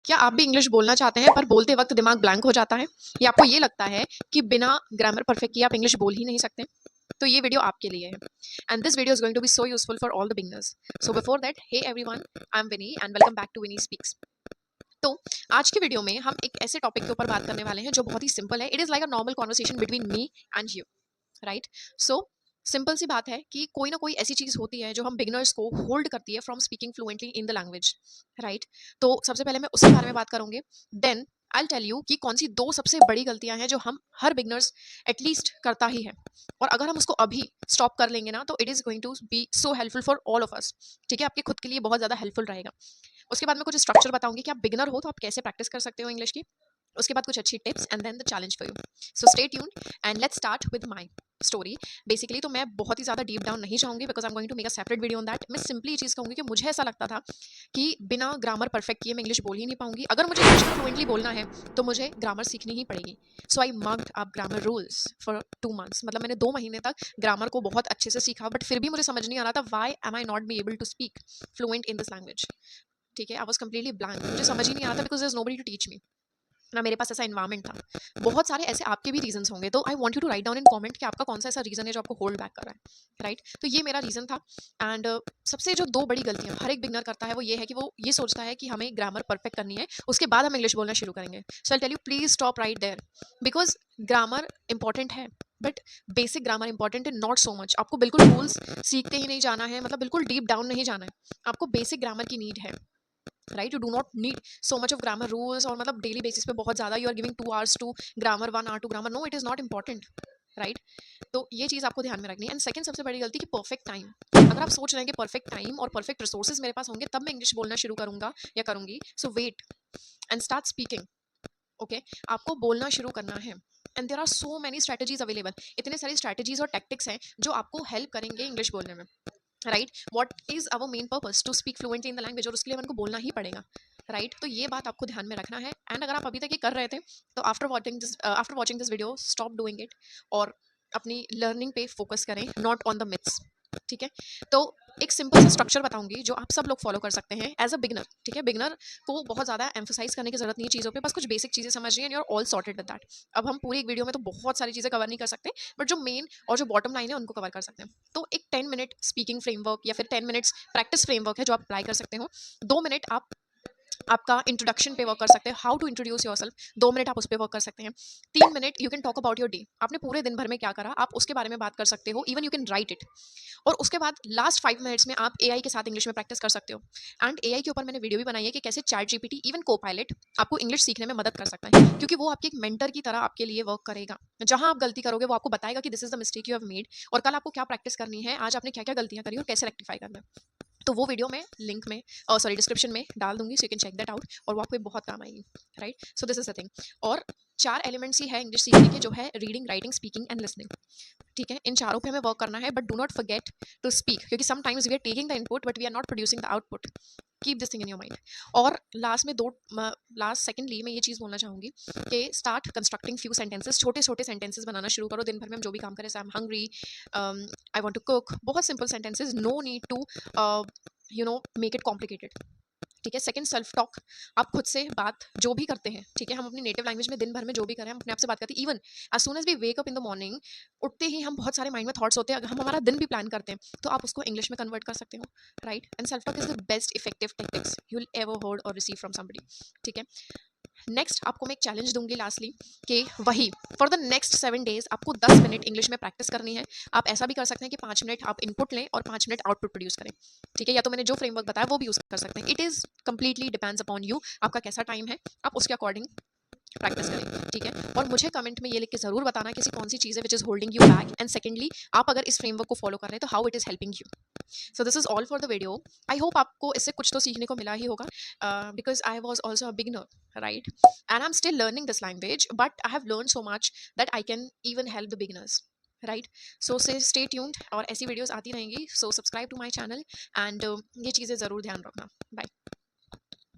क्या आप भी इंग्लिश बोलना चाहते हैं पर बोलते वक्त दिमाग ब्लैंक हो जाता है या आपको ये लगता है कि बिना ग्रामर परफेक्ट किए आप इंग्लिश बोल ही नहीं सकते? तो ये वीडियो आपके लिए है and this video is going to be so useful for all the beginners. So before that, hey everyone, I am Vinny and welcome back to Vinny speaks. तो आज की वीडियो में हम एक ऐसे टॉपिक के ऊपर बात करने वाले हैं जो बहुत ही सिंपल है। It is like a normal conversation between me and you, right? So simple सी बात है कि कोई ना कोई ऐसी चीज होती है जो हम बिगिनर्स को होल्ड करती है from speaking fluently in the language, right? तो सबसे पहले मैं उसके बारे में बात करूंगी। देन आई टेल यू कि कौन सी दो सबसे बड़ी गलतियां हैं जो हम हर बिगिनर्स एटलीस्ट करता ही है, और अगर हम उसको अभी स्टॉप कर लेंगे ना तो it is going to be so helpful for all of us. ठीक है, आपके खुद के लिए बहुत ज्यादा हेल्पफुल रहेगा। उसके बाद मैं कुछ स्ट्रक्चर बताऊंगी कि आप बिगिनर हो तो आप कैसे प्रैक्टिस कर सकते हो इंग्लिश की। उसके बाद कुछ अच्छी tips and then the challenge for you. So stay tuned and let's start with my story. Basically तो मैं बहुत ही ज़्यादा डीप डाउन नहीं चाहूंगी because I am going to make a separate video on that. मैं सिंपली ये चीज़ कहूंगी कि मुझे ऐसा लगता था कि बिना ग्रामर परफेक्ट किए मैं इंग्लिश बोल ही नहीं पाऊंगी। अगर मुझे इंग्लिश में फ्लुएंटली बोलना है तो मुझे ग्रामर सीखनी ही पड़ेगी। So I mugged up grammar rules for 2 months. मतलब मैंने 2 महीने तक ग्रामर को बहुत अच्छे से सीखा, बट फिर भी मुझे समझ नहीं आ रहा था why am I not be able to speak fluent in this language. ठीक है, आई वाज कंप्लीटली ब्लैंक, मुझे समझ ही नहीं आता because there is nobody to teach me, ना मेरे पास ऐसा एनवायरनमेंट था। बहुत सारे ऐसे आपके भी रीजंस होंगे, तो I want you to write down in comment कि आपका कौन सा ऐसा रीजन है जो आपको होल्ड बैक कर रहा है, राइट? तो ये मेरा रीजन था। एंड सबसे जो दो बड़ी गलतियां हर एक बिगनर करता है वो ये है कि वो ये सोचता है कि हमें ग्रामर परफेक्ट करनी है, उसके बाद हम इंग्लिश बोलना शुरू करेंगे। So I tell you please stop right there, because grammar important है, बट बेसिक ग्रामर इंपॉर्टेंट है नॉट सो मच। आपको बिल्कुल रूल्स सीखते ही नहीं जाना है, मतलब बिल्कुल डीप डाउन नहीं जाना है। आपको बेसिक ग्रामर की नीड है, right? You do not need so much of grammar rules, और मतलब डेली बेसिस पे बहुत ज्यादा you are giving 2 hours to grammar, 1 hour to grammar. No, it is not important, right? तो ये चीज आपको ध्यान में रखनी है। एंड सेकंड सबसे बड़ी गलती कि परफेक्ट टाइम। अगर आप सोच रहे हैं कि परफेक्ट टाइम और परफेक्ट रिसोर्सेज मेरे पास होंगे तब मैं इंग्लिश बोलना शुरू करूंगा या करूंगी, so wait and start speaking. Okay, आपको बोलना शुरू करना है and there are so many strategies available. इतने सारी स्ट्रेटेजीज और टैक्टिक्स हैं जो आपको हेल्प करेंगे इंग्लिश बोलने में, right? What is our main purpose to speak fluently in the language, और उसके लिए हमको बोलना ही पड़ेगा, राइट? तो ये बात आपको ध्यान में रखना है। एंड अगर आप अभी तक ये कर रहे थे तो after watching this video stop doing it और अपनी लर्निंग पे फोकस करें, नॉट ऑन द मिथ्स। ठीक है, तो एक सिंपल सा स्ट्रक्चर बताऊंगी जो आप सब लोग फॉलो कर सकते हैं एज अ बिगनर। ठीक है, बिगनर को बहुत ज्यादा एम्फोसाइज करने की जरूरत नहीं है चीजों पे, बस कुछ बेसिक चीजें समझनी है and you are all sorted with that. अब हम पूरी एक वीडियो में तो बहुत सारी चीजें कवर नहीं कर सकते, बट जो मेन और जो बॉटम लाइन है उनको कवर कर सकते हैं। तो एक 10 मिनट स्पीकिंग फ्रेमवर्क या फिर 10 मिनट्स प्रैक्टिस फ्रेमवर्क है जो आप अप्लाई कर सकते हो। 2 मिनट आप आपका इंट्रोडक्शन पे वर्क कर सकते हैं, how to introduce yourself. 2 minute आप उस पर वर्क कर सकते हैं। 3 minute you can talk about your day, आपने पूरे दिन भर में क्या करा आप उसके बारे में बात कर सकते हो, even you can write it. और उसके बाद लास्ट 5 मिनट्स में आप एआई के साथ इंग्लिश में प्रैक्टिस कर सकते हो। एंड एआई के ऊपर मैंने वीडियो भी बनाई है कि कैसे चैट जीपीटी, इवन को पायलट आपको इंग्लिश सीखने में मदद कर सकता है, क्योंकि वो आपके एक मेंटर की तरह आपके लिए वर्क करेगा। जहां आप गलती करोगे वो आपको बताएगा कि this is the mistake you have made, और कल आपको क्या प्रैक्टिस करनी है, आज आपने क्या क्या गलतियां करी और कैसे रेक्टिफाई करना है। तो वो वीडियो मैं लिंक में, सॉरी, डिस्क्रिप्शन में डाल दूंगी, so you can check that out, और वो आपको बहुत काम आएगी, राइट? So this is the thing. और 4 एलिमेंट्स ही है इंग्लिश सीखने के, जो है reading, writing, speaking and listening. ठीक है, इन चारों पे हमें वर्क करना है, but do not forget to speak, क्योंकि sometimes we are taking the input but we are not producing the output. Keep this thing in your mind. और लास्ट में लास्ट सेकेंडली मैं ये चीज़ बोलना चाहूंगी कि स्टार्ट कंस्ट्रक्टिंग फ्यू सेंटेंसेस। छोटे छोटे सेंटेंसेस बनाना शुरू करो। दिन भर में हम जो भी काम करें, I am hungry, I want to cook, बहुत simple sentences, no need to make it complicated. ठीक है, सेकंड सेल्फ टॉक। आप खुद से बात जो भी करते हैं, ठीक है, हम अपनी नेटिव लैंग्वेज में दिन भर में जो भी करें हम अपने आप से बात करते हैं। Even as soon as we wake up in the morning, उठते ही हम बहुत सारे माइंड में थॉट्स होते हैं, अगर हम हमारा दिन भी प्लान करते हैं तो आप उसको इंग्लिश में कन्वर्ट कर सकते हो, right? And self talk is the best effective tactics you will ever heard और रिसीव फ्रॉम समबडी। ठीक है, नेक्स्ट आपको मैं एक चैलेंज दूंगी लास्टली, कि वही फॉर द नेक्स्ट 7 days आपको 10 मिनट इंग्लिश में प्रैक्टिस करनी है। आप ऐसा भी कर सकते हैं कि 5 मिनट आप इनपुट लें और 5 मिनट आउटपुट प्रोड्यूस करें। ठीक है, या तो मैंने जो फ्रेमवर्क बताया वो भी यूज कर सकते हैं। It is completely depends upon you, आपका कैसा टाइम है, आप उसके अकॉर्डिंग प्रैक्टिस करें। ठीक है, और मुझे कमेंट में ये लिख के जरूर बताना कि ऐसी कौन सी चीज़ है which is holding you back, and secondly आप अगर इस फ्रेमवर्क को फॉलो कर रहे हैं तो how it is helping you. So this is all for the video. I hope आपको इससे कुछ तो सीखने को मिला ही होगा, because I was also a beginner, right? And I am still learning this language, but I have learn so much that I can even help the beginners, right? So say stay tuned, और ऐसी videos आती रहेंगी, so subscribe to my channel and ये चीज़ें ज़रूर ध्यान रखना। Bye.